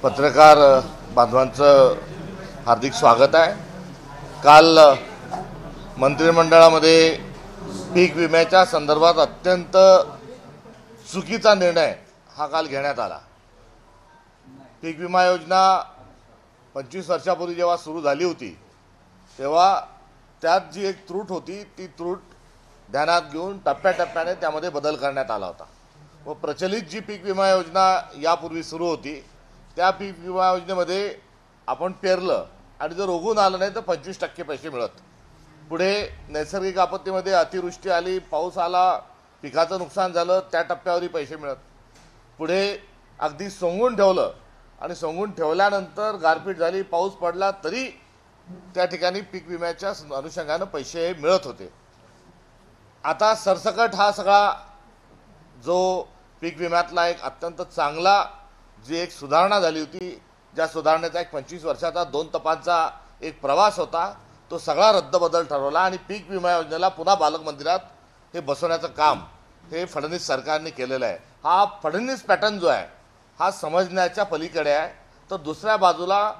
पत्रकार बांधवांचं हार्दिक स्वागत आहे। काल मंत्रिमंडळामध्ये पीक विम्याच्या संदर्भात अत्यंत चुकीचा निर्णय हा काल घेण्यात आला। पीक विमा योजना 25 वर्षापूर्वी जेव्हा सुरू झाली होती तेव्हा त्यात जी एक त्रुट होती ती त्रुट ध्यानात घेऊन टप्प्याटप्प्याने त्यामध्ये बदल करण्यात आला होता व प्रचलित जी पीक विमा योजना यापूर्वी सुरू होती त्या पीक विमा योजनेमध्ये आपण पेरलं आणि जर उगवून आलं नाही तर 25% पैसे मिळत। पुढे नैसर्गिक आपत्तीमध्ये अतिवृष्टी आली, पाऊस आला, पिकाचं नुकसान झालं, त्या टप्प्यावरही पैसे मिळत। पुढे अगदी सोंगून ठेवलं आणि सोंगून ठेवल्यानंतर गारपीट झाली, पाऊस पडला तरी त्या ठिकाणी पीक विम्याच्या अनुषंगाने पैसे मिळत होते। आता सरसकट हा सगळा जो पीक विम्यातला एक अत्यंत चांगला जी एक सुधारणा झाली होती, ज्या सुधारणेचा एक 25 वर्षाचा 2 टप्प्यांचा एक प्रवास होता, तो सगळा रद्दबदल ठरवला आणि पीक विमा योजनेला पुन्हा पालकमंदिरात हे बसवण्याचं काम हे फडणवीस सरकारने केलेलं आहे। हा फडणवीस पॅटर्न जो आहे हा समजण्याच्या पलीकडे आहे। तर दुसऱ्या बाजूला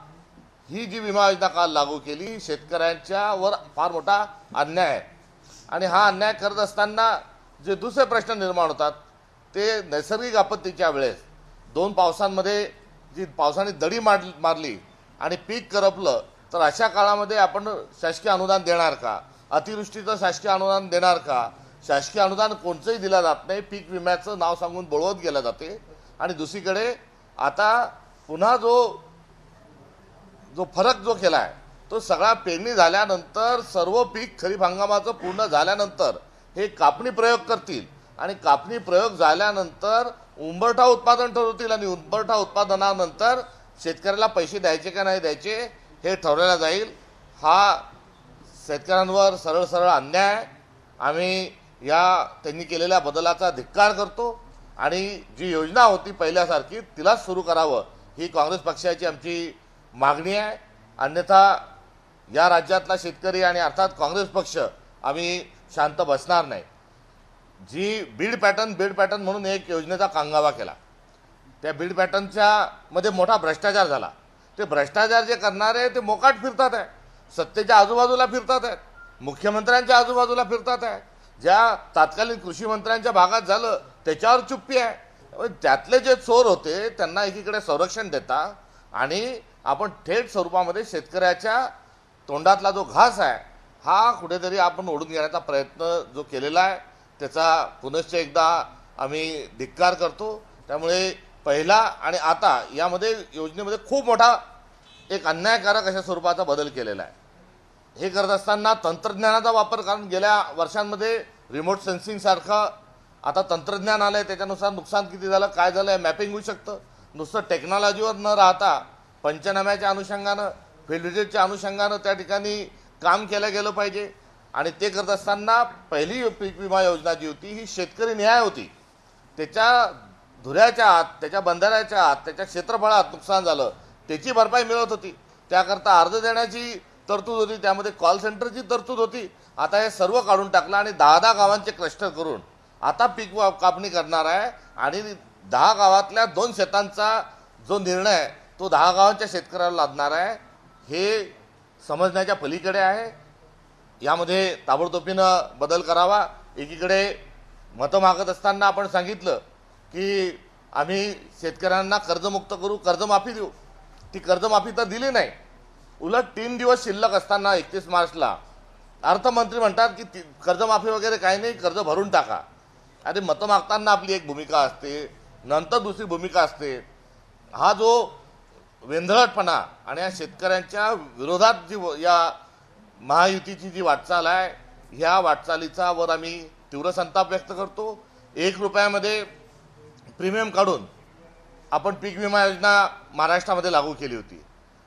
ही जी विमा योजना काल लागू केली शेतकऱ्यांच्या वर फार मोठा अन्याय आहे आणि हा अन्याय करत असताना जे दुसरे प्रश्न निर्माण होतात ते नैसर्गिक आपत्तीच्या वेळेस 2 पावसांमध्ये जी पावसाने दडी मारली आणि पीक करपलं तर अशा काळामध्ये आपण शासकीय अनुदान देणार का? अतिवृष्टीचं शासकीय अनुदान देणार का? शासकीय अनुदान कोणचंही दिलं जात नाही, पीक विम्याचं नाव सांगून बोलवत गेलं जाते। आणि दुसरीकडे आता पुन्हा जो फरक जो केला आहे तो सगळा पेरणी झाल्यानंतर सर्व पीक खरीप हंगामाचं पूर्ण झाल्यानंतर हे कापणी प्रयोग करतील आणि कापणी प्रयोग झाल्यानंतर उंबरठा उत्पादन ठरवतील आणि उंबरठा उत्पादनानंतर शेतकऱ्याला पैसे द्यायचे का नाही द्यायचे हे ठरवलं जाईल। हा शेतकऱ्यांवर सरळ सरळ अन्याय आहे। आम्ही त्यांनी केलेल्या बदलाचा धिक्कार करतो आणि जी योजना होती पहिल्यासारखी तिलाच सुरू करावं ही काँग्रेस पक्षाची आमची मागणी आहे। अन्यथा या राज्यातला शेतकरी आणि अर्थात काँग्रेस पक्ष आम्ही शांत बसणार नाही। जी बीड पॅटर्न म्हणून एक योजनेचा कांगावा केला, त्या बीड पॅटर्नच्या मध्ये मोठा भ्रष्टाचार झाला। ते भ्रष्टाचार जे करणारे ते मोकाट फिरतात आहे, सत्तेच्या आजूबाजूला फिरतात आहेत, मुख्यमंत्र्यांच्या आजूबाजूला फिरतात आहे। ज्या तात्कालीन कृषी मंत्र्यांच्या भागात झालं त्याच्यावर चुप्पी आहे। त्यातले जे चोर होते त्यांना एकीकडे संरक्षण देता आणि आपण थेट स्वरूपामध्ये शेतकऱ्याच्या तोंडातला जो घास आहे हा कुठेतरी आपण ओढून घेण्याचा प्रयत्न जो केलेला आहे त्याचा पुनश्च एकदा आम्ही धिक्कार करतो। त्यामुळे पहिला आणि आता यामध्ये योजनेमध्ये खूप मोठा एक अन्यायकारक अशा स्वरूपाचा बदल केलेला आहे। हे करत असताना तंत्रज्ञानाचा वापर, कारण गेल्या वर्षांमध्ये रिमोट सेन्सिंग सारखं आता तंत्रज्ञान आलं आहे, त्याच्यानुसार नुकसान किती झालं काय झालं आहे मॅपिंग होऊ शकतं। नुसतं टेक्नॉलॉजीवर न राहता पंचनाम्याच्या अनुषंगानं, फील्ड व्हिजिटच्या अनुषंगानं त्या ठिकाणी काम केलं गेलं पाहिजे। आणि ते करत असताना पहिली पीक विमा योजना जी होती ही शेतकरी न्याय होती। त्याच्या धुऱ्याच्या आत, त्याच्या बंधाऱ्याच्या आत, त्याच्या क्षेत्रफळात नुकसान झालं त्याची भरपाई मिळत होती, त्याकरता अर्ज देण्याची तरतूद होती, त्यामध्ये कॉल सेंटरची तरतूद होती। आता हे सर्व काढून टाकलं आणि 10 गावांचे क्लस्टर करून आता पीक कापणी करणार आहे आणि 10 गावातल्या 2 शेतांचा जो निर्णय तो 10 गावांच्या शेतकऱ्याला लादणार आहे। हे समजण्याच्या पलीकडे आहे। यामध्ये ताबडतोबीनं बदल करावा। एकीकडे मतं मागत असताना आपण सांगितलं की आम्ही शेतकऱ्यांना कर्जमुक्त करू, कर्जमाफी देऊ, ती कर्जमाफी तर दिली नाही। उलट 3 दिवस शिल्लक असताना 31 मार्चला अर्थमंत्री म्हणतात की कर्जमाफी वगैरे काही नाही, कर्ज भरून टाका। अरे मतं मागताना आपली एक भूमिका असते, नंतर दुसरी भूमिका असते। हा जो वेंधळटपणा आणि या शेतकऱ्यांच्या विरोधात जी या महायुतीची जी वाटचाल आहे ह्या वाटचालीचा वर आम्ही तीव्र संताप व्यक्त करतो। 1 रुपयामध्ये प्रीमियम काढून आपण पीक विमा योजना महाराष्ट्रामध्ये लागू केली होती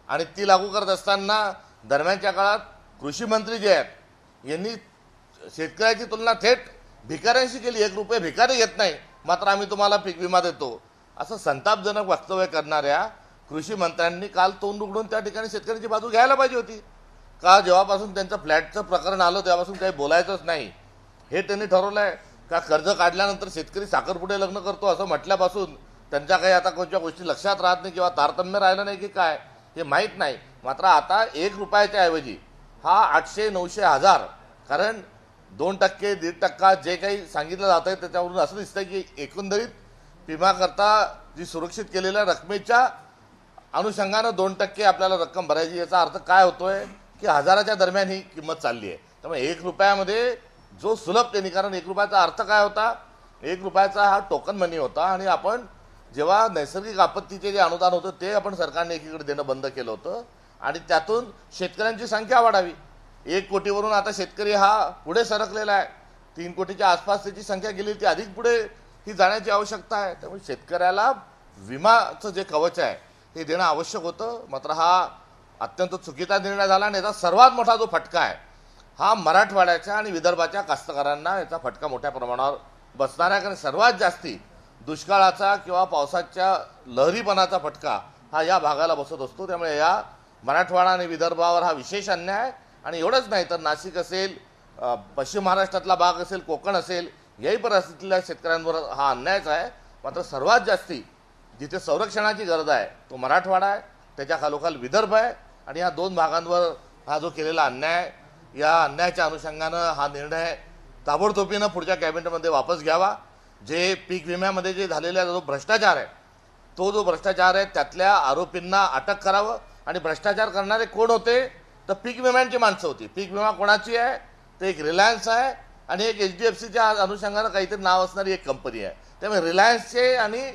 आणि ती लागू करत असताना दरम्यानच्या काळात कृषी मंत्री जे आहेत यांनी शेतकऱ्याची तुलना थेट भिकाऱ्यांशी केली। 1 रुपये भिकारी येत नाही, मात्र आम्ही तुम्हाला पीक विमा देतो असं संतापजनक वक्तव्य करणाऱ्या कृषी मंत्र्यांनी काल तोंड उघडून त्या ठिकाणी शेतकऱ्यांची बाजू घ्यायला पाहिजे होती का? जेव्हापासून त्यांचं फ्लॅटचं प्रकरण आलं तेव्हापासून काही बोलायचंच नाही हे त्यांनी ठरवलं आहे का? कर्ज काढल्यानंतर शेतकरी साखरपुडे लग्न करतो असं म्हटल्यापासून त्यांच्या काही आता कोणत्या गोष्टी लक्षात राहत नाही किंवा तारतम्य राहिलं नाही की काय हे माहीत नाही. मात्र आता 1 रुपयाच्या ऐवजी हा 800, 900, 1000, कारण 2%, 1.5% जे काही सांगितलं जात आहे त्याच्यावरून असं दिसतंय की एकंदरीत विम्याकरता जी सुरक्षित केलेल्या रकमेच्या अनुषंगानं 2% आपल्याला रक्कम भरायची. याचा अर्थ काय होतोय की 1000च्या दरम्यान ही किंमत चालली आहे. त्यामुळे 1 रुपयामध्ये जो सुलभतेने, कारण 1 रुपयाचा अर्थ काय होता, 1 रुपयाचा हा टोकन मनी होता आणि आपण जेव्हा नैसर्गिक आपत्तीचे जे अनुदान होतं ते आपण सरकारने एकीकडे देणं बंद केलं होतं आणि त्यातून शेतकऱ्यांची संख्या वाढावी. 1 कोटीवरून आता शेतकरी हा पुढे सरकलेला आहे. 3 कोटीच्या आसपास त्याची संख्या गेली, ती अधिक पुढे ही जाण्याची आवश्यकता आहे. त्यामुळे शेतकऱ्याला विमाचं जे कवच आहे हे देणं आवश्यक होतं. मात्र हा अत्यंत चुकीचा निर्णय झाला आणि याचा सर्वात मोठा जो फटका आहे हा मराठवाड्याच्या आणि विदर्भाच्या कास्तकारांना याचा फटका मोठ्या प्रमाणावर बसणार आहे. कारण सर्वात जास्ती दुष्काळाचा किंवा पावसाच्या लहरीपणाचा फटका हा या भागाला बसत असतो. त्यामुळे या मराठवाडा आणि विदर्भावर हा विशेष अन्याय आहे. आणि एवढंच नाही तर नाशिक असेल, पश्चिम महाराष्ट्रातला भाग असेल, कोकण असेल, याही परिस्थितीतल्या शेतकऱ्यांवर हा अन्यायच आहे. मात्र सर्वात जास्ती जिथे संरक्षणाची गरज आहे तो मराठवाडा आहे, त्याच्या खालोखाल विदर्भ आहे. आणि या 2 भागांवर हा जो केलेला अन्याय, या अन्यायाच्या अनुषंगानं हा निर्णय ताबडतोबीनं पुढच्या कॅबिनेटमध्ये वापस घ्यावा. जे पीक विम्यामध्ये जे झालेला जो भ्रष्टाचार आहे, तो जो भ्रष्टाचार आहे त्यातल्या आरोपींना अटक करावं. आणि भ्रष्टाचार करणारे कोण होते तर पीक विम्यांची माणसं होती. पीक विमा कोणाची आहे, ते एक रिलायन्स आहे आणि एक HDFCच्या अनुषंगानं काहीतरी नाव असणारी एक कंपनी आहे. त्यामुळे रिलायन्सचे आणि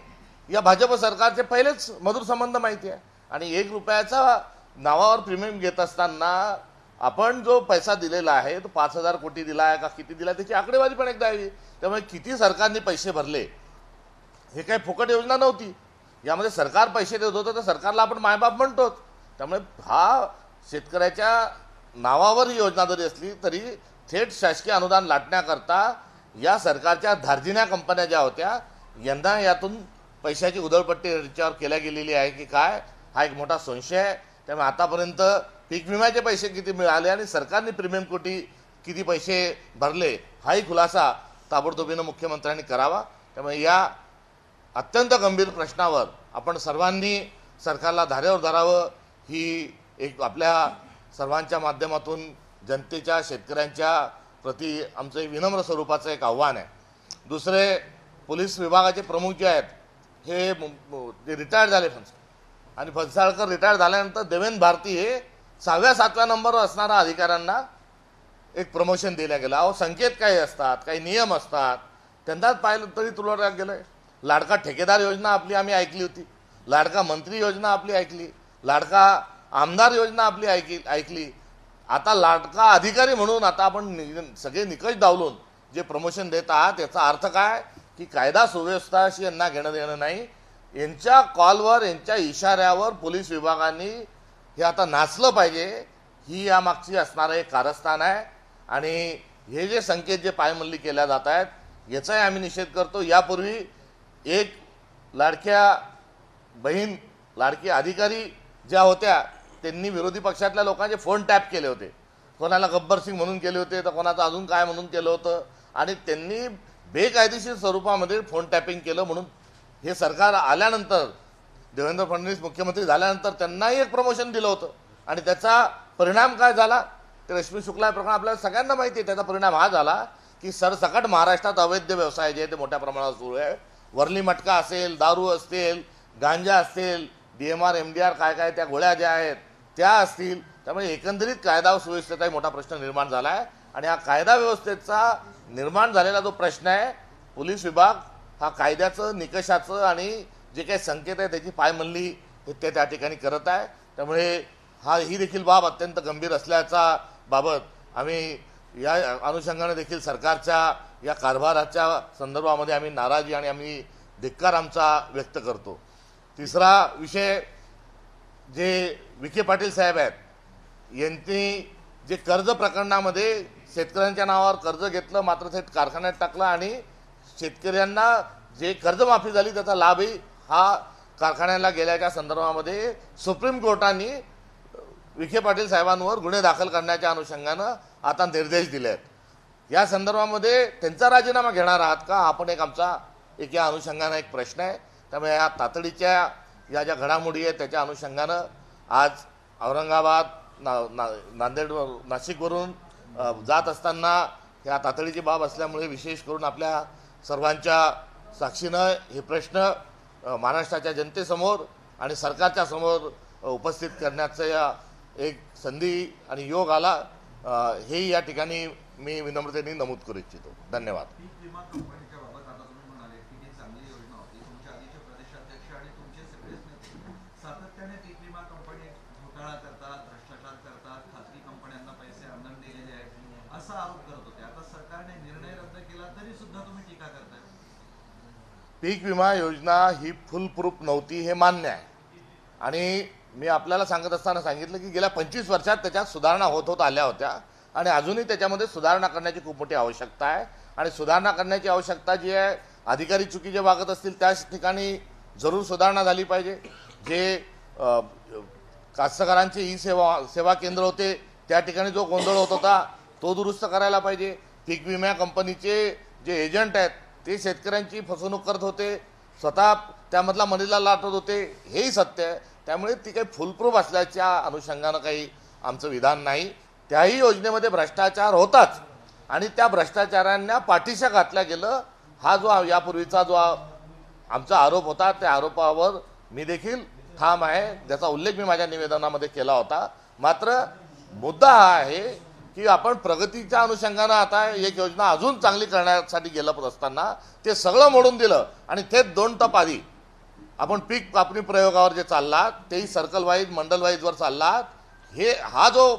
या भाजप सरकारचे पहिलेच मधुर संबंध माहिती आहे. आणि 1 रुपयाचा नावावर प्रीमियम घेत असताना आपण जो पैसा दिलेला आहे तो 5000 कोटी दिला आहे का किती दिला त्याची आकडेवारी पण एकदा यावी. त्यामुळे किती सरकारने पैसे भरले, हे काही फुकट योजना नव्हती. यामध्ये सरकार पैसे देत होतं तर सरकारला आपण मायबाप म्हणतोच. त्यामुळे हा शेतकऱ्याच्या नावावर ही योजना जरी असली तरी थेट शासकीय अनुदान लाटण्याकरता या सरकारच्या धार्जिन्या कंपन्या ज्या होत्या यंदा यातून पैशाची उधळपट्टी याच्यावर केल्या गेलेली आहे की काय, हा एक मोठा संशय आहे. त्यामुळे आतापर्यंत पीक विम्याचे पैसे किती मिळाले आणि सरकारने प्रीमियम कोटी किती पैसे भरले हाही खुलासा ताबडतोबीनं मुख्यमंत्र्यांनी करावा. त्यामुळे या अत्यंत गंभीर प्रश्नावर आपण सर्वांनी सरकारला धारेवर धरावं, ही एक आपल्या सर्वांच्या माध्यमातून जनतेच्या, शेतकऱ्यांच्या प्रति आमचं एक विनम्र स्वरूपाचं एक आव्हान आहे. दुसरे, पोलीस विभागाचे प्रमुख जे आहेत हे जे रिटायर्ड झाले आणि फणसाळकर रिटायर झाल्यानंतर देवेंद्र भारती हे 6व्या 7व्या नंबरवर असणाऱ्या अधिकाऱ्यांना एक प्रमोशन दिलं गेलं. अहो संकेत काही असतात, काही नियम असतात, त्यांनाच पाहिलं तरी तुला गेलं. लाडका ठेकेदार योजना आपली आम्ही ऐकली होती, लाडका मंत्री योजना आपली ऐकली, लाडका आमदार योजना आपली ऐकली. आता लाडका अधिकारी म्हणून आता आपण सगळे निकष डावलून जे प्रमोशन देत आहात याचा अर्थ काय की कायदा सुव्यवस्थाशी यांना घेणं देणं नाही. यांच्या कॉलवर, यांच्या इशाऱ्यावर पोलीस विभागाने हे आता नाचलं पाहिजे, ही यामागची असणारं एक कारस्थान आहे. आणि हे जे संकेत जे पायमल्ली केल्या जात आहेत याचाही आम्ही निषेध करतो. यापूर्वी एक लाडक्या बहीण, लाडकी अधिकारी ज्या होत्या त्यांनी विरोधी पक्षातल्या लोकांचे फोन टॅप केले होते, कोणाला गब्बर सिंग म्हणून केले होते तर कोणाचं अजून काय म्हणून केलं होतं. आणि त्यांनी बेकायदेशीर स्वरूपामध्ये फोन टॅपिंग केलं. म्हणून हे सरकार आल्यानंतर, देवेंद्र फडणवीस मुख्यमंत्री झाल्यानंतर त्यांनाही एक प्रमोशन दिलं होतं. आणि त्याचा परिणाम काय झाला ते रश्मी शुक्ला प्रकरण आपल्याला सगळ्यांना माहिती आहे. त्याचा परिणाम हा झाला की सरसकट महाराष्ट्रात अवैध व्यवसाय जे आहे ते मोठ्या प्रमाणावर सुरू आहे. वरली मटका असेल, दारू असेल, गांजा असेल, DMR, MDR काय काय त्या गोळ्या ज्या आहेत त्या असतील. त्यामुळे एकंदरीत कायदा सुव्यवस्थेचाही मोठा प्रश्न निर्माण झाला आहे. आणि हा कायदा व्यवस्थेचा निर्माण झालेला जो प्रश्न आहे, पोलीस विभाग हा कायद्याचं, निकषाचं आणि जे काही संकेत आहे त्याची पायमल्ली ते त्या ठिकाणी करत आहे. त्यामुळे ही देखील बाब अत्यंत गंभीर असल्याचा बाबत आम्ही या अनुषंगाने देखील सरकारच्या या कारभाराच्या संदर्भामध्ये आम्ही नाराजी आणि आम्ही धिक्कार आमचा व्यक्त करतो. तिसरा विषय, जे विखे पाटील साहेब आहेत यांनी जे कर्ज प्रकरणामध्ये शेतकऱ्यांच्या नावावर कर्ज घेतलं, मात्र थेट कारखान्यात टाकलं आणि शेतकऱ्यांना जे कर्जमाफी झाली त्याचा लाभही हा कारखान्याला गेल्याच्या संदर्भामध्ये सुप्रीम कोर्टाने विखे पाटील साहेबांवर गुन्हे दाखल करण्याच्या अनुषंगानं आता निर्देश दिले आहेत. या संदर्भामध्ये त्यांचा राजीनामा घेणार आहात का, आपण एक आमचा एक या अनुषंगाने एक प्रश्न आहे. त्यामुळे या तातडीच्या या ज्या घडामोडी आहेत त्याच्या अनुषंगानं आज औरंगाबाद नांदेड नाशिकवरून जात असताना या तातडीची बाब असल्यामुळे विशेष करून आपल्या सर्वांच्या साक्षीनं हे प्रश्न महाराष्ट्राच्या जनतेसमोर आणि सरकारच्या समोर उपस्थित करण्याचा एक संधी आणि योग आला, हेही या ठिकाणी मी विनम्रतेने नमूद करू इच्छितो. धन्यवाद. सातत्याने पीक विमा कंपनी घोटाळा करतात, भ्रष्टाचार करतात, खासगी कंपन्यांना पैसे आणून दिलेले आहेत असा आरोप करत होते. आता सरकारने निर्णय रद्द केला तरी सुद्धा तुम्ही टीका करताय. पीक विमा योजना ही फुलप्रूफ नव्हती हे मान्य आहे आणि मी आपल्याला सांगत असताना सांगितलं की गेल्या 25 वर्षात त्याच्यात सुधारणा होत आल्या होत्या आणि अजूनही त्याच्यामध्ये सुधारणा करण्याची खूप मोठी आवश्यकता आहे. आणि सुधारणा करण्याची आवश्यकता जी आहे, अधिकारी चुकीचे वागत असतील त्याच ठिकाणी जरूर सुधारणा झाली पाहिजे. जे कास्तकारांचे सेवा केंद्र होते त्या ठिकाणी जो गोंधळ होत होता तो दुरुस्त करायला पाहिजे. पीक विमा कंपनीचे जे एजंट आहेत ते शेतकऱ्यांची फसवणूक करत होते, स्वतः त्यामधला मनीला लाटत होते, हेही सत्य आहे. त्यामुळे ती काही फुलप्रूफ असल्याच्या अनुषंगानं काही आमचं विधान नाही. त्याही योजनेमध्ये भ्रष्टाचार होताच आणि त्या भ्रष्टाचारांना पाठीशी घातल्या गेलं. हा जो यापूर्वीचा जो आमचा आरोप होता त्या आरोपावर मी देखील ठाम आहे, ज्याचा उल्लेख मी माझ्या निवेदनामध्ये केला होता. मात्र मुद्दा हा आहे की आपण प्रगतीच्या अनुषंगानं आता एक योजना अजून चांगली करण्यासाठी गेलं असताना ते सगळं मोडून दिलं आणि थेट 2 टप आधी आपण पीक कापणी प्रयोगावर जे चाललात तेही सर्कल वाईज मंडल वाईजवर चाललात. हा जो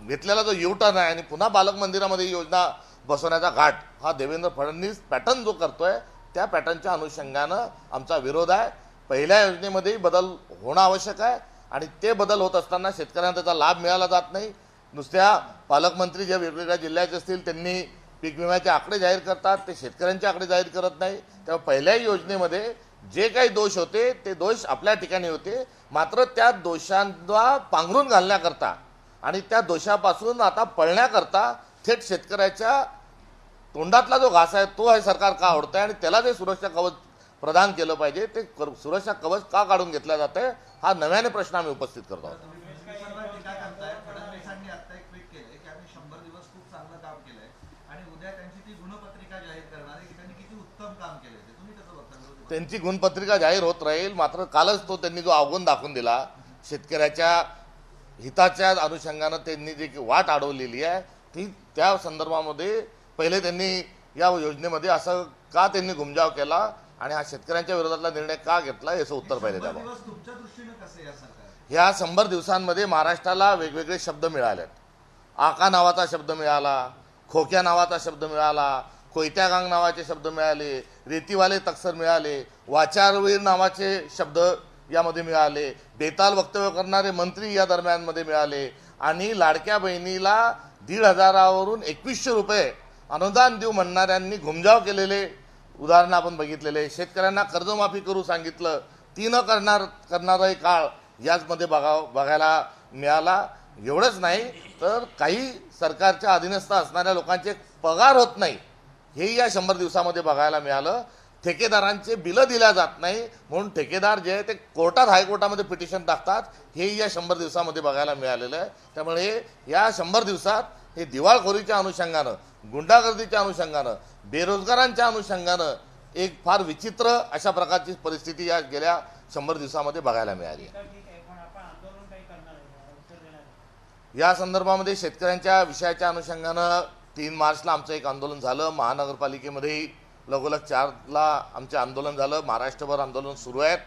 घेतलेला जो युटर्न आहे आणि पुन्हा बालक मंदिरामध्ये योजना बसवण्याचा घाट, हा देवेंद्र फडणवीस पॅटर्न जो करतोय त्या पॅटर्नच्या अनुषंगानं आमचा विरोध आहे. पहिल्या योजनेमध्येही बदल होणं आवश्यक आहे आणि ते बदल होत असताना शेतकऱ्यांना त्याचा लाभ मिळाला जात नाही. नुसत्या पालकमंत्री जे वेगवेगळ्या जिल्ह्याचे असतील त्यांनी पीक विम्याचे आकडे जाहीर करतात, ते शेतकऱ्यांचे आकडे जाहीर करत नाही. त्यामुळे पहिल्याही योजनेमध्ये जे काही दोष होते ते दोष आपल्या ठिकाणी होते, मात्र त्या दोषांना पांघरून घालण्याकरता आणि त्या दोषापासून आता पळण्याकरता थेट शेतकऱ्याच्या तोंडातला जो घास आहे तो हे सरकार का ओढतंय आणि त्याला जे सुरक्षा कवच प्रदान केलं पाहिजे ते सुरक्षा कवच का काढून घेतलं जाते, हा नव्याने प्रश्न आम्ही उपस्थित करतो आहोत. फडणवीसांनी आता एक ट्विट केलंय की आम्ही 100 दिवस खूप चांगलं काम केलंय आणि उद्या त्यांची ती गुणपत्रिका जाहीर करणार आहे की त्यांनी किती उत्तम काम केलंय. ते तुम्ही कसं बघता? त्यांची गुणपत्रिका जाहीर होत राहील, मात्र कालच तो त्यांनी जो अवगुण दाखवून दिला, शेतकऱ्याच्या हिताच्या अनुषंगानं त्यांनी जी वाट अडवलेली आहे ती त्या संदर्भामध्ये पहिले त्यांनी या योजनेमध्ये असं का त्यांनी घुमजाव केला आणि हा शेतकऱ्यांच्या विरोधातला निर्णय का घेतला याचं उत्तर पहिले द्यावं. तुमच्या दृष्टीने कसं या सरकार ह्या 100 दिवसांमध्ये महाराष्ट्राला वेगवेगळे शब्द मिळाले. आका नावाचा शब्द मिळाला, खोक्या नावाचा शब्द मिळाला, कोयत्यागांग नावाचे शब्द मिळाले, रेतीवाले तक्सर मिळाले, वाचारवीर नावाचे शब्द यामध्ये मिळाले, बेताल वक्तव्य करणारे मंत्री या दरम्यानमध्ये मिळाले आणि लाडक्या बहिणीला 1,500 वरून 2100 रुपये अनुदान देऊ म्हणणाऱ्यांनी घुमजाव केलेले उदाहरणं आपण बघितलेले. शेतकऱ्यांना कर्जमाफी करू सांगितलं, ती न करणाराही काळ याचमध्ये बघायला मिळाला. एवढंच नाही तर काही सरकारच्या अधीनस्थ असणाऱ्या लोकांचे पगार होत नाही, हेही या 100 दिवसामध्ये बघायला मिळालं. ठेकेदारांचे बिलं दिल्या जात नाही म्हणून ठेकेदार जे आहे ते कोर्टात हायकोर्टामध्ये पिटिशन टाकतात, हेही या 100 दिवसामध्ये बघायला मिळालेलं आहे. त्यामुळे या 100 दिवसात हे दिवाळखोरीच्या अनुषंगानं, गुंडागर्दीच्या अनुषंगानं, बेरोजगारांच्या अनुषंगानं एक फार विचित्र अशा प्रकारची परिस्थिती या गेल्या 100 दिवसामध्ये बघायला मिळाली. या संदर्भामध्ये शेतकऱ्यांच्या विषयाच्या अनुषंगानं 3 मार्चला आमचं एक आंदोलन झालं. महानगरपालिकेमध्ये लगोलग 4ला आमचे आंदोलन झालं. महाराष्ट्रभर आंदोलन सुरू आहेत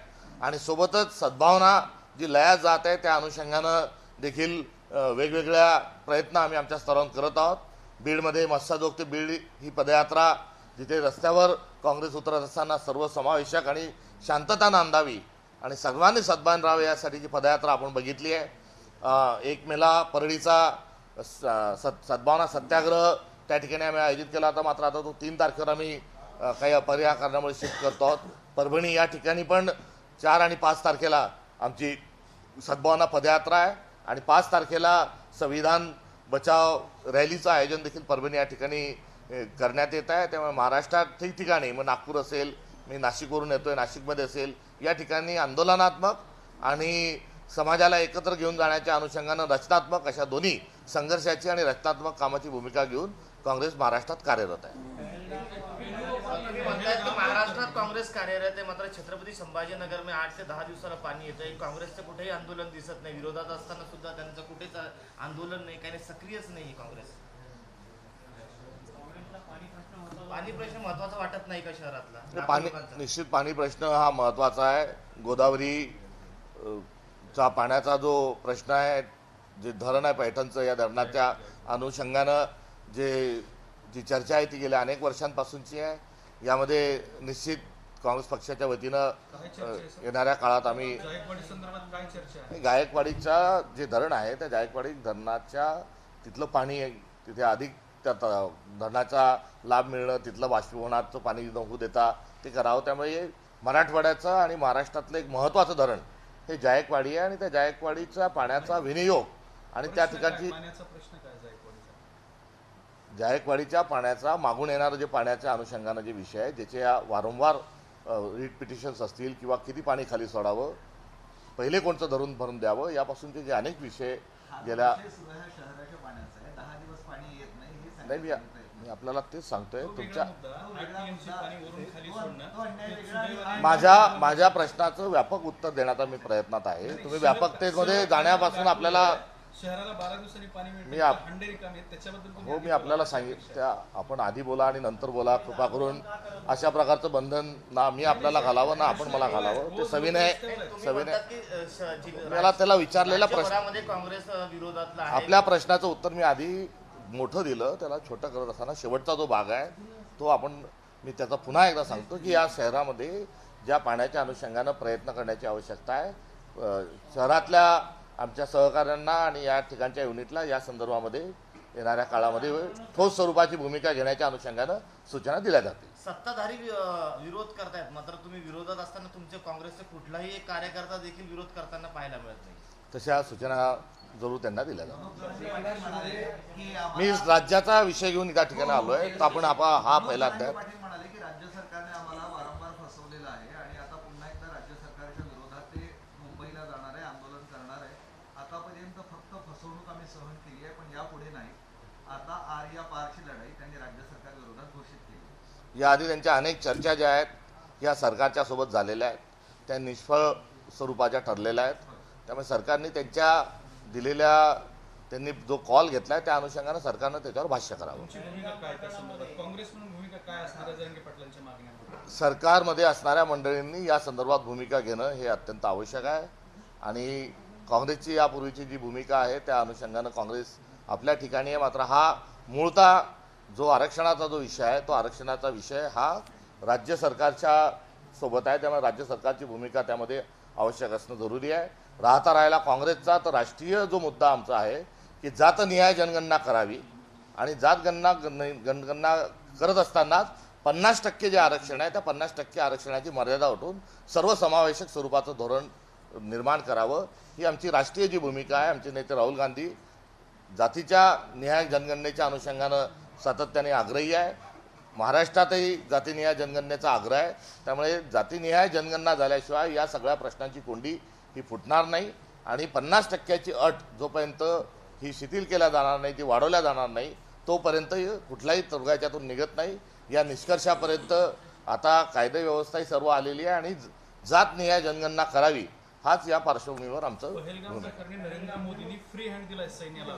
आणि सोबतच सद्भावना जी लयात जात आहे त्या अनुषंगानं देखील वेगवेगळ्या प्रयत्न आम्ही आमच्या स्तरावरून करत आहोत. बीडमध्ये मस्साजोग ते बीड ही पदयात्रा, जिथे रस्त्यावर काँग्रेस उतरत असताना सर्वसमावेशक आणि शांतता नांदावी आणि सर्वांनी सद्भान राहावे यासाठीची पदयात्रा आपण बघितली आहे. 1 मेला परळीचा सद्भावना सत्याग्रह त्या ठिकाणी आम्ही आयोजित केला होता, मात्र आता तो 3 तारखेवर आम्ही काही अपरिहार्य कारणामुळे शिफ्ट करतो आहोत. परभणी या ठिकाणी पण 4 आणि 5 तारखेला आमची सद्भावना पदयात्रा आहे आणि 5 तारखेला संविधान बचाव रॅलीचं आयोजन देखील परभणी या ठिकाणी करण्यात येत आहे. त्यामुळे महाराष्ट्रात ठिकठिकाणी, मग नागपूर असेल, मी नाशिकवरून येतोय, नाशिकमध्ये असेल, या ठिकाणी आंदोलनात्मक आणि समाजाला एकत्र घेऊन जाण्याच्या अनुषंगानं रचनात्मक अशा दोन्ही संघर्षाची आणि रचनात्मक कामाची भूमिका घेऊन काँग्रेस महाराष्ट्रात कार्यरत आहे. तुम्ही म्हणतायत की महाराष्ट्रात काँग्रेस कार्यरत आहे, मात्र छत्रपती संभाजीनगर में 8 से 10 दिवसाला पाणी येतंय. काँग्रेसचं कुठेही आंदोलन दिसत नाही, विरोधात असताना सुद्धा त्यांचं कुठेच आंदोलन नाही, काही सक्रियच नाही काँग्रेस. पाणी प्रश्न महत्वाचा वाटत नाही का शहरातला? पाणी निश्चित पाणी प्रश्न हा महत्त्वाचा आहे. गोदावरी चा पाण्याचा जो प्रश्न आहे, जे धरण आहे पैठणचं, या धरणाच्या अनुषंगानं जी चर्चा आहे ती गेल्या अनेक वर्षांपासूनची आहे. यामध्ये निश्चित काँग्रेस पक्षाच्या वतीनं येणाऱ्या काळात आम्ही जायकवाडीचा जे धरण आहे त्या जायकवाडी धरणाच्या तिथलं पाणी तिथे अधिक त्या धरणाचा लाभ मिळणं, तिथलं बाष्पीभवनाचं पाणी न होऊ देता ते करावं. त्यामुळे मराठवाड्याचं आणि महाराष्ट्रातलं एक महत्त्वाचं धरण हे जायकवाडी आहे आणि त्या जायकवाडीचा पाण्याचा विनियोग आणि त्या ठिकाणची जायकवाडीच्या पाण्याचा मागून येणारं जे पाण्याच्या अनुषंगानं जे विषय आहे, ज्याचे वारंवार रीट पिटिशन्स असतील किंवा किती पाणी खाली सोडावं, पहिले कोणतं धरून भरून द्यावं, यापासूनचे जे अनेक विषय गेल्या नाही मी आपल्याला तेच सांगतोय. तुमच्या माझ्या प्रश्नाचं व्यापक उत्तर देण्याचा मी प्रयत्नात आहे. तुम्ही व्यापकतेमध्ये जाण्यापासून आपल्याला शहराला 12 दिवसांनी पाणी हो मी आपल्याला सांगितलं, आपण आधी बोला आणि नंतर बोला. कृपा करून अशा प्रकारचं बंधन ना मी आपल्याला घालावं ना आपण मला घालावं. ते सविनय मला त्याला विचारलेला प्रश्न, काँग्रेस विरोधातला आपल्या प्रश्नाचं उत्तर मी आधी मोठं दिलं, त्याला छोटं करत असताना शेवटचा जो भाग आहे तो मी त्याचा पुन्हा एकदा सांगतो की या शहरामध्ये ज्या पाण्याच्या अनुषंगानं प्रयत्न करण्याची आवश्यकता आहे, शहरातल्या आमच्या सहकाऱ्यांना आणि या ठिकाणच्या युनिटला या संदर्भामध्ये येणाऱ्या काळामध्ये ठोस स्वरूपाची भूमिका घेण्याच्या अनुषंगानं सूचना दिल्या जातील. सत्ताधारी विरोध करतायत, मात्र तुम्ही विरोधात असताना तुमचे काँग्रेसचे कुठलाही एक कार्यकर्ता देखील विरोध करताना पाहायला मिळत नाही. तशा सूचना जरूर त्यांना दिल्या जातात. मी राज्याचा विषय घेऊन त्या ठिकाणी आलोय, तर आपण हा पहिला अध्याय. म्हणाले की राज्य सरकारने आम्हाला वारंवार फसवलेलं आहे आणि आता पुन्हा एकदा राज्य सरकारच्या विरोधात ते मुंबईला जाणार आहे, आंदोलन करणार आहे. आतापर्यंत फक्त फसवणूक आम्ही सहन केली आहे, पण यापुढे नाही. आता आर या पारची लढाई त्यांनी राज्य सरकार विरोधात घोषित केली. याआधी त्यांच्या अनेक चर्चा ज्या आहेत या सरकारच्या सोबत झालेल्या आहेत, त्या निष्फळ स्वरूपाच्या ठरलेल्या आहेत. त्यामुळे सरकारने त्यांनी जो कॉल घेतलाय त्या अनुषंगानं सरकारनं त्याच्यावर भाष्य करावं. सरकारमध्ये असणाऱ्या मंडळींनी या संदर्भात भूमिका घेणं हे अत्यंत आवश्यक आहे आणि काँग्रेसची यापूर्वीची जी भूमिका आहे त्या अनुषंगानं काँग्रेस आपल्या ठिकाणी आहे. मात्र हा मूळतः जो आरक्षणाचा जो विषय आहे तो आरक्षणाचा विषय हा राज्य सरकारच्या सोबत आहे. त्यामुळे राज्य सरकारची भूमिका त्यामध्ये आवश्यक असणं जरुरी आहे. राहिला काँग्रेसचा, तर राष्ट्रीय जो मुद्दा आमचा आहे की जातनिहाय जनगणना करावी आणि जनगणना करत असतानाच 50% जे आरक्षण आहे त्या 50% आरक्षणाची मर्यादा उठून सर्वसमावेशक स्वरूपाचं धोरण निर्माण करावं, ही आमची राष्ट्रीय जी भूमिका आहे. आमचे नेते राहुल गांधी जातीच्या निहाय जनगणनेच्या अनुषंगानं सातत्याने आग्रही आहे. महाराष्ट्रातही जातीनिहाय जनगणनेचा आग्रह आहे. त्यामुळे जातीनिहाय जनगणना झाल्याशिवाय या सगळ्या प्रश्नांची कोंडी ही फुटणार नाही आणि 50%ची अट जोपर्यंत ही शिथिल केल्या जाणार नाही, ती वाढवल्या जाणार नाही, तोपर्यंत कुठलाही तोडगा निघत नाही. या निष्कर्षापर्यंत आता कायदेव्यवस्थाही सर्व आलेली आहे आणि जातनिहाय जनगणना करावी हाच या पार्श्वभूमीवर आमचं. नरेंद्र मोदींनी फ्री हँड दिलाय सैन्याला.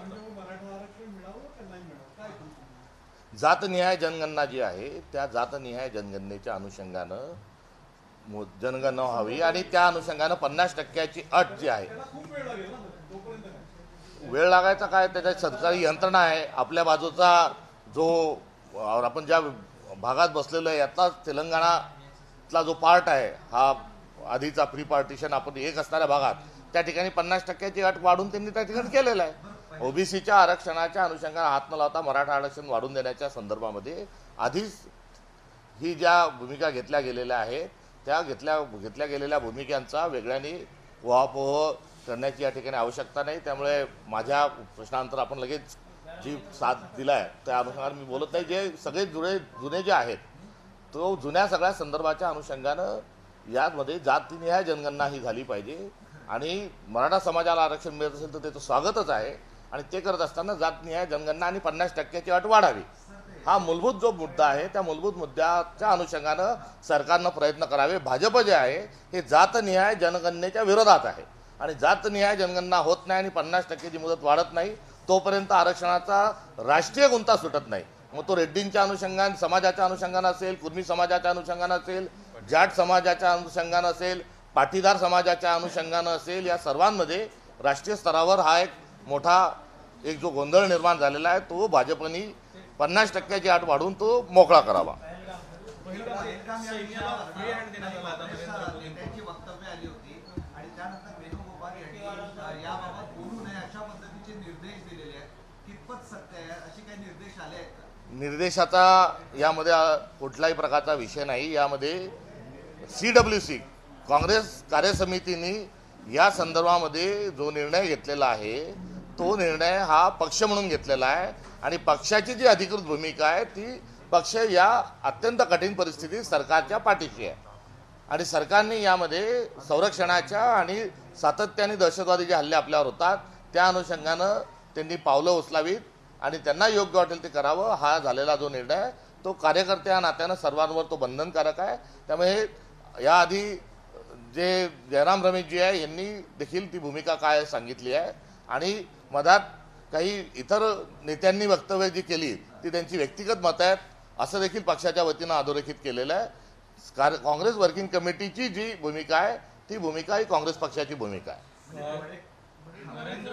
जातनिहाय जनगणना जी आहे त्या जातनिहाय जनगणनेच्या अनुषंगानं जनगणना व्हावी आणि त्या अनुषंगानं 50%ची अट जी आहे. वेळ लागायचा काय, त्याच्यात सरकारी यंत्रणा आहे. आपल्या बाजूचा जो आपण ज्या भागात बसलेलो आहे यातलाच तेलंगणातला जो पार्ट आहे हा आधीचा प्री पार्टिशन आपण एक असणाऱ्या भागात त्या ठिकाणी 50%ची अट वाढून त्यांनी त्या ठिकाणी केलेलं आहे. ओबीसीच्या आरक्षणाच्या अनुषंगाने हात न लावता मराठा आरक्षण वाढून देण्याच्या संदर्भामध्ये आधीच ही ज्या भूमिका घेतल्या गेलेल्या आहेत त्या घेतल्या गेलेल्या भूमिकांचा वेगळ्याने उहापोह करण्याची या ठिकाणी आवश्यकता नाही. त्यामुळे माझ्या प्रश्नानंतर आपण लगेच जी साथ दिलाय त्या अनुषंगाने मी बोलत नाही. जे सगळे जुने जे आहेत तो जुन्या सगळ्या संदर्भाच्या अनुषंगानं यामध्ये जातीनिहाय जनगणना ही झाली पाहिजे आणि मराठा समाजाला आरक्षण मिळत असेल तर त्याचं स्वागतच आहे आणि ते करत असताना जातनिहाय जनगणना आणि 50% अट वाढावी हा मूलभूत जो मुद्दा आहे त्या मूलभूत मुद्द्याच्या अनुषंगानं सरकारनं प्रयत्न करावे. भाजप जे आहे हे जातनिहाय जनगणनेच्या विरोधात आहे आणि जातनिहाय जनगणना होत नाही आणि 50%ची मुदत वाढत नाही तोपर्यंत आरक्षणाचा राष्ट्रीय गुंता सुटत नाही. मग तो रेड्डींच्या अनुषंगाने समाजाच्या अनुषंगानं असेल, कुर्मी समाजाच्या अनुषंगानं असेल, जाट समाजाच्या अनुषंगानं असेल, पाटीदार समाजाच्या अनुषंगानं असेल, या सर्वांमध्ये राष्ट्रीय स्तरावर हा एक मोठा एक जो गोंधळ निर्माण झालेला आहे तो भाजपनी 50%ची अट वाढवून तो मोकळा करावा. नेत्यांची वक्तव्य आली होती आणि त्यानंतर वेणुगोपाल यांनी याबाबत बोलू नये अशा पद्धतीचे निर्देश दिलेले आहेत. कितपत सत्य आहे, असे काही निर्देश आले आहेत का? निर्देशाचा यामध्ये कुठलाही प्रकारचा विषय नाही. यामध्ये CWC काँग्रेस कार्यसमितीने या संदर्भामध्ये जो निर्णय घेतलेला आहे तो निर्णय हा पक्ष म्हणून घेतलेला आहे आणि पक्षाची जी अधिकृत भूमिका आहे ती पक्ष या अत्यंत कठीण परिस्थितीत सरकारच्या पाठीशी आहे आणि सरकारने यामध्ये संरक्षणाच्या आणि सातत्याने दहशतवादी जे हल्ले आपल्यावर होतात त्या अनुषंगानं त्यांनी पावलं उचलावीत आणि त्यांना योग्य वाटेल ते करावं. हा झालेला जो निर्णय आहे तो कार्यकर्त्या नात्यानं सर्वांवर तो बंधनकारक आहे. त्यामुळे याआधी जे जयराम रमेशजी आहे यांनी देखील ती भूमिका काय सांगितली आहे आणि मधात काही इतर नेत्यांनी वक्तव्य जी केली ती त्यांची व्यक्तिगत मतं आहेत असं देखील पक्षाच्या वतीनं अधोरेखित केलेलं आहे. काँग्रेस वर्किंग कमिटीची जी भूमिका आहे ती भूमिका ही काँग्रेस पक्षाची भूमिका आहे. नरेंद्र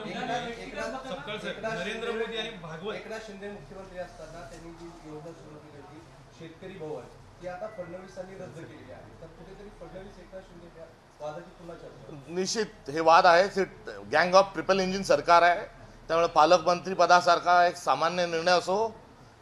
मोदी आणि भागवत एकनाथ शिंदे मुख्यमंत्री असताना त्यांनी जी योजना सुरू केली होती शेतकरी भवन ती आता फडणवीसांनी रद्द केलेली आहे. तर कुठेतरी फडणवीस एकनाथ शिंदे वादाची पुन्हा चर्चा. निश्चित हे वाद आहे. गँग ऑफ ट्रिपल इंजिन सरकार आहे त्यामुळे पालकमंत्री पदासारखा एक सामान्य निर्णय असो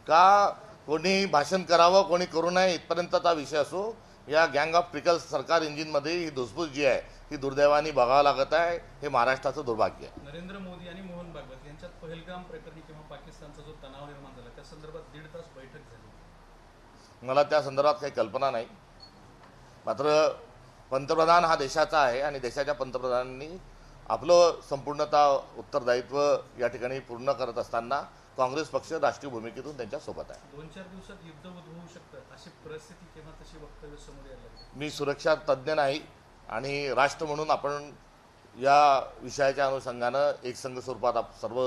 का कोणी भाषण करावं कोणी करू नये इथपर्यंतचा विषय असो या गँग ऑफ ट्रिपल सरकार इंजिनमध्ये ही धुसफूस जी आहे ही दुर्दैवाने बघावं लागत आहे. हे महाराष्ट्राचं दुर्भाग्य आहे. नरेंद्र मोदी आणि मोहन भागवत यांच्यात पहलगाम प्रकरणी किंवा पाकिस्तानचा जो तणाव निर्माण झाला त्या संदर्भात 1.5 तास बैठक झाली. मला त्या संदर्भात काही कल्पना नाही. मात्र पंतप्रधान हा देशाचा आहे आणि देशाच्या पंतप्रधानांनी आपलं संपूर्णतः उत्तरदायित्व या ठिकाणी पूर्ण करत असताना काँग्रेस पक्ष राष्ट्रीय भूमिकेतून त्यांच्यासोबत आहे. 2-4 दिवसात युद्ध उद्भवू शकतं अशी परिस्थिती किंवा तशी वक्तव्य समोर यायला लागली. मी सुरक्षा तज्ज्ञ नाही आणि राष्ट्र म्हणून आपण या विषयाच्या अनुषंगानं एकसंघ स्वरूपात सर्व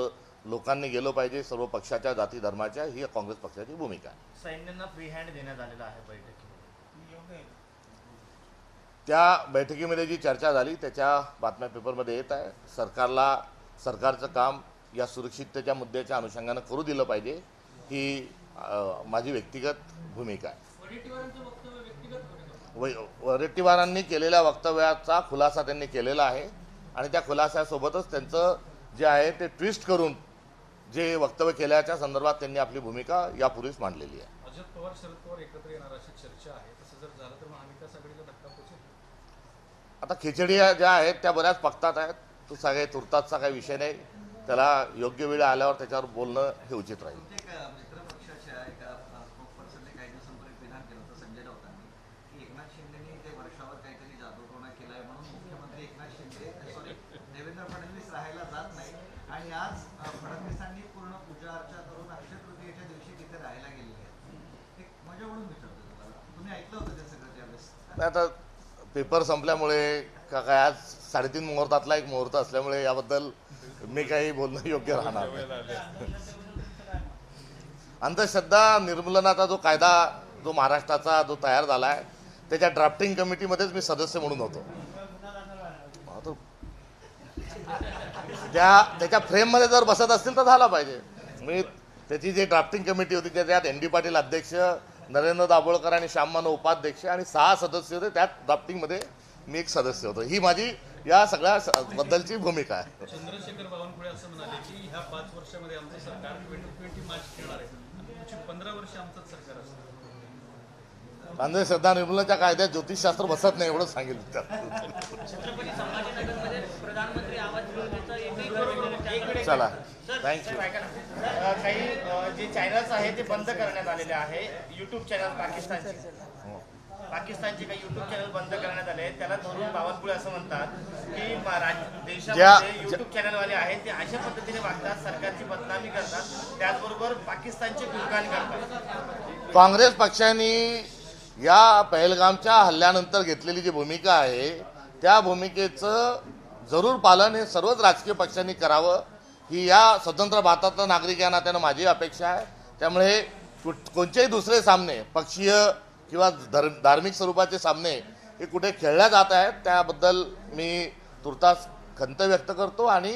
लोकांनी गेलो पाहिजे. सर्व पक्षाच्या जाती धर्माच्या ही काँग्रेस पक्षाची भूमिका आहे. सैन्यांना फ्री हँड देण्यात आलेला आहे बैठकीमध्ये. त्या बैठकीमध्ये जी चर्चा झाली त्याच्या बातम्या पेपरमध्ये येत आहे. सरकारचं काम या सुरक्षिततेच्या मुद्द्याच्या अनुषंगानं करू दिलं पाहिजे ही माझी व्यक्तिगत भूमिका आहे. वडेट्टीवारांनी केलेल्या वक्तव्याचा खुलासा त्यांनी केलेला आहे आणि त्या खुलासासोबतच त्यांचं जे आहे ते ट्विस्ट करून जे वक्तव्य केल्याच्या संदर्भात त्यांनी आपली भूमिका यापूर्वीच मांडलेली आहे. अजित पवार शरद पवार एकत्र येणार अशी चर्चा आहे. तसं जर झालं तर महाविकास आघाडीला धक्का पोहोचेल. आता खिचडी ज्या आहेत त्या बऱ्याच पक्षात आहेत. तो सगळे तुर्तासचा काही विषय नाही. त्याला योग्य वेळ आल्यावर त्याच्यावर बोलणं हे उचित राहील. मित्रपक्षाच्या एका स्पोक्सपर्सनने काही दिवसांपूर्वी विधान केलं होतं संजय राऊतांनी की एकनाथ शिंदेनी ते वर्षावर काहीतरी जादूटोणा केलाय म्हणून मुख्यमंत्री एकनाथ शिंदे देवेंद्र फडणवीस राहायला जात नाही आणि आज फडणवीसांनी पूर्ण पूजा अर्चा करून अक्षय तृतीयेच्या दिवशी तिथे राहायला गेलेले आहेत. एक मजा म्हणून विचारतो तुम्हाला, तुम्ही ऐकलं होतं ते सगळं त्यावेळेस? आता पेपर संपल्यामुळे काय आज 3:30 मुहूर्तातला एक मुहूर्त असल्यामुळे याबद्दल मी काही बोलणं योग्य राहणार नाही. अंधश्रद्धा निर्मूलनाचा जो कायदा जो महाराष्ट्राचा जो तयार झाला आहे त्याच्या ड्राफ्टिंग कमिटीमध्येच मी सदस्य म्हणून होतो. त्याच्या फ्रेममध्ये जर बसत असतील तर झाला पाहिजे. मी त्याची जी ड्राफ्टिंग कमिटी होती त्यात ND पाटील अध्यक्ष, नरेंद्र दाभोळकर आणि श्याममानव उपाध्यक्ष आणि 6 सदस्य होते. त्यात ड्राफ्टिंगमध्ये मी एक सदस्य होतो. ही माझी या सगळ्या बद्दलची भूमिका आहे. चंद्रशेखर बावनकुळे असं म्हणाले की ह्या 5 वर्षामध्ये आमचं सरकार 2020 मार्च खेळणार आहे आणि पुढची 15 वर्ष आमचंच सरकार असणार. अंधश्रद्धा निर्मूलनाच्या कायद्यात ज्योतिषशास्त्र बसत नाही एवढं सांगितलं त्यात. छत्रपती संभाजीनगरमध्ये प्रधानमंत्री आवास योजनेचा एकही करोड चला सर, थँक्यू. ऐका ना. काही जे चॅनल्स आहेत ते बंद करण्यात आलेले आहे. युट्यूब चॅनल पाकिस्तानचे काही युट्यूब चॅनल बंद करण्यात आले आहेत. त्याला धरून बावनकुळे असं म्हणतात की देशामध्ये युट्यूब चॅनलवाले आहेत ते अशा पद्धतीने वागतात, सरकारची बदनामी करतात, त्याचबरोबर पाकिस्तानचे गुणगान करतात. काँग्रेस पक्षाने या पहलगामच्या हल्ल्यानंतर घेतलेली जी भूमिका आहे त्या भूमिकेचं जरूर पालन हे सर्वच राजकीय पक्षांनी करावं ही या स्वतंत्र भारतातल्या नागरिक या नात्यानं माझी अपेक्षा आहे. त्यामुळे कोणतेही दुसरे सामने पक्षीय किंवा धार्मिक स्वरूपाचे सामने हे कुठे खेळल्या जात आहेत त्याबद्दल मी तुर्तास खंत व्यक्त करतो. आणि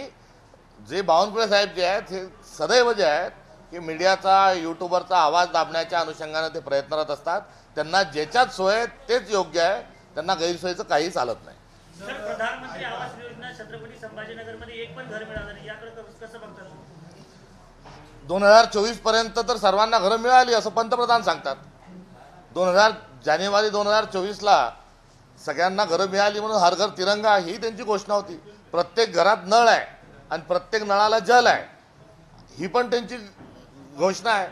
जे बावनकुळे साहेब जे आहेत हे सदैव जे आहेत की मीडियाचा यूट्यूबरचा आवाज दाबण्याच्या अनुषंगाने ते प्रयत्नरत असतात. त्यांना ज्याच्यात सोय आहे तेच योग्य आहे, त्यांना गैरसोयीचं काही चालत नाही. सर, प्रधानमंत्री आवास योजना छत्रपती संभाजीनगरमध्ये एक पण घर मिळालं नाही, याकडे कसं बघतात? 2024 पर्यंत तर सर्वांना घरं मिळाली असं पंतप्रधान सांगतात. जानेवारी 2024ला सगळ्यांना घरं मिळाली म्हणून हर घर तिरंगा ही त्यांची घोषणा होती. प्रत्येक घरात नळ आहे आणि प्रत्येक नळाला जल आहे ही पण त्यांची घोषणा आहे.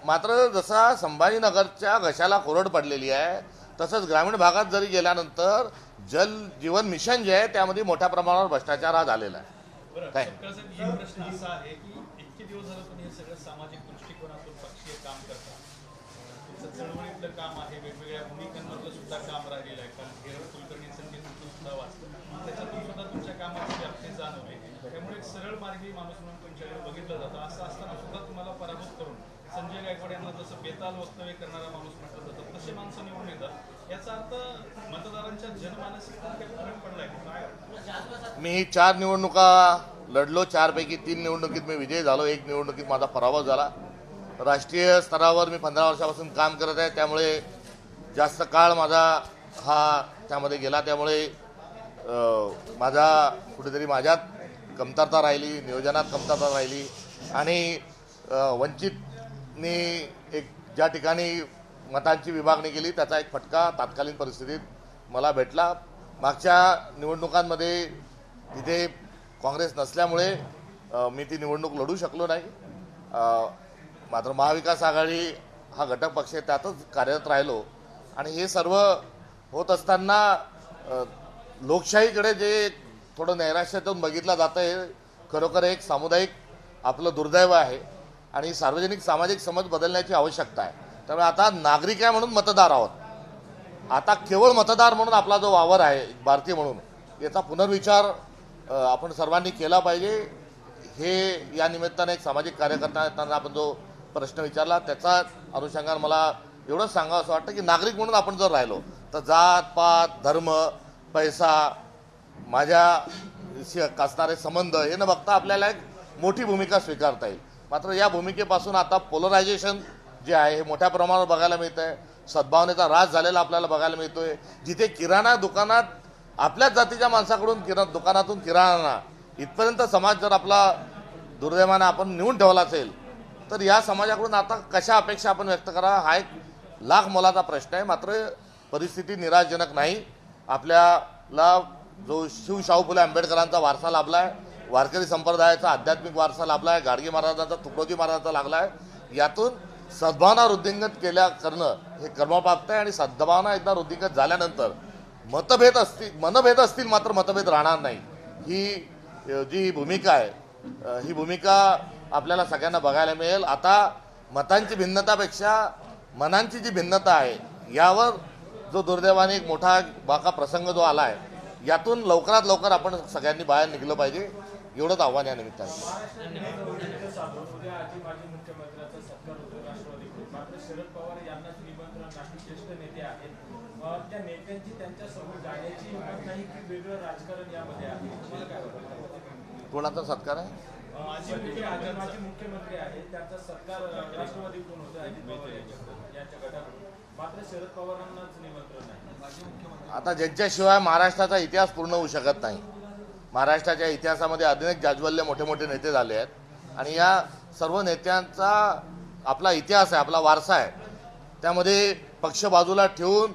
मात्र जसा संभाजीनगरच्या घशाला कोरड पडलेली आहे तसंच ग्रामीण भागात जरी गेल्यानंतर जल जीवन मिशन जे आहे त्यामध्ये मोठ्या प्रमाणावर भ्रष्टाचार हा झालेला आहे. बरं, काय? सरकारचा एक प्रश्न असा आहे की इतके दिवस झालं तुम्ही हे सगळं सामाजिक दृष्टिकोनातून पक्षीय काम करता. तुमचं चळवळीतलं काम आहे, वेगवेगळ्या भूमिकांमधलं सुद्धा काम राहिलेलं आहे. कारण हेरड कुलकर्णींचं नेतृत्व सुद्धा वाचलं, त्याच्यातून सुद्धा तुमच्या कामाची व्याप्ती जाणवली. त्यामुळे एक सरळ मार्गी माणूस म्हणून तुमच्याकडे बघितलं जातं. असं असताना सुद्धा तुम्हाला पराभूत करून संजय गायकवाड यांना जसं बेताल वक्तव्य करणारा माणूस म्हटलं जातं तसे माणसं निवडून येतात. याचा अर्थ मतदारांच्या जनमानसिकतेत काही फरक पडलाय काय? मी 4 निवडणुका लढलो, 4 पैकी 3 निवडणुकीत मी विजयी झालो, 1 निवडणुकीत माझा पराभव झाला. राष्ट्रीय स्तरावर मी 15 वर्षापासून काम करत आहे त्यामुळे जास्त काळ माझा हा त्यामध्ये गेला. त्यामुळे माझा कुठेतरी माझ्यात कमतरता राहिली, नियोजनात कमतरता राहिली आणि वंचितनी एक ज्या ठिकाणी मतांची विभागणी केली त्याचा एक फटका तात्कालीन परिस्थितीत मला भेटला. मागच्या निवडणुकांमध्ये तिथे काँग्रेस नसल्यामुळे मी ती निवडणूक लढू शकलो नाही. मात्र महाविकास आघाडी हा घटक पक्ष आहे त्यातच कार्यरत राहिलो. आणि हे सर्व होत असताना लोकशाहीकडे जे थोडं नैराश्यातून बघितलं जातं हे खरोखर एक सामुदायिक आपलं दुर्दैव आहे आणि सार्वजनिक सामाजिक समज बदलण्याची आवश्यकता आहे. त्यामुळे आता नागरिक आहे म्हणून मतदार आहोत, आता केवळ मतदार म्हणून आपला जो वावर आहे भारतीय म्हणून याचा पुनर्विचार आपण सर्वांनी केला पाहिजे. हे या निमित्ताने एक सामाजिक कार्यकर्ता आपण जो प्रश्न विचारला त्याचा अनुषंगाने मला एवढंच सांगावं असं वाटतं की नागरिक म्हणून आपण जर राहिलो तर जात पात धर्म पैसा माझ्याशी असणारे संबंध हे न बघता आपल्याला एक मोठी भूमिका स्वीकारता येईल. मात्र या भूमिकेपासून आता पोलरायझेशन जे आहे हे मोठ्या प्रमाणावर बघायला मिळत आहे. सद्भावनेचा ऱ्हास झालेला आपल्याला बघायला मिळतोय. जिथे किराणा दुकानात आपल्याच जातीच्या माणसाकडून दुकानातून किराणा इथपर्यंत समाज जर आपला दुर्दैवाने आपण नेऊन ठेवला असेल तर या समाजाकडून आता कशा अपेक्षा आपण व्यक्त करा हा एक लाख मोलाचा प्रश्न आहे. मात्र परिस्थिती निराशजनक नाही. आपल्याला जो शाहू फुले आंबेडकरांचा वारसा लाभला आहे, वारकरी संप्रदायाचा आध्यात्मिक वारसा लाभला आहे, गाडगे महाराजांचा तुकडोजी महाराजांचा लागला आहे. यातून सद्भावना वृद्धिंगत करणं हे कर्मप्राप्त आहे. आणि सद्भावना एकदा वृद्धिंगत झाल्यानंतर मनभेद असतील मात्र मतभेद राहणार नाही. ही जी भूमिका आहे ही भूमिका आपल्याला सगळ्यांना बघायला मिळेल. आता मतांची भिन्नतापेक्षा मनांची जी भिन्नता आहे यावर जो दुर्दैवाने एक मोठा बाका प्रसंग जो आला आहे यातून लवकरात लवकर आपण सगळ्यांनी बाहेर निघलं पाहिजे एवढंच आव्हान या निमित्ताने. शरद पवार यांनाच निमंत्रण नाही, ज्येष्ठ नेते आहेत, त्या नेत्यांची त्यांच्यासमोर जाण्याची हिंमत नाही की वेगळं राजकारण यामध्ये आहे. मला काय वाटतं कोणाचा सत्कार आहे? माजी मुख्यमंत्री आहेत त्यांचा सत्कार राष्ट्रवादीकडून होता अजित पवार यांच्या गटाकडून, मात्र शरद पवारांनाच निमंत्रण नाही. आता ज्यांच्याशिवाय महाराष्ट्राचा इतिहास पूर्ण होऊ शकत नाही. महाराष्ट्राच्या इतिहासामध्ये अनेक जाज्वल्य मोठे मोठे नेते झाले आहेत आणि या सर्व नेत्यांचा आपला इतिहास आहे, आपला वारसा आहे. त्यामध्ये पक्ष बाजूला ठेवून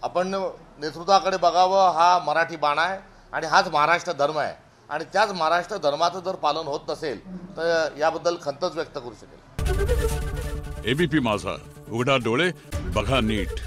आपण नेतृत्वाकडे बघावं, हा मराठी बाणा आहे आणि हाच महाराष्ट्र धर्म आहे. आणि त्याच महाराष्ट्र धर्माचं जर पालन होत नसेल तर याबद्दल खंतच व्यक्त करू शकेल. एबीपी माझा, उघडा डोळे बघा नीट.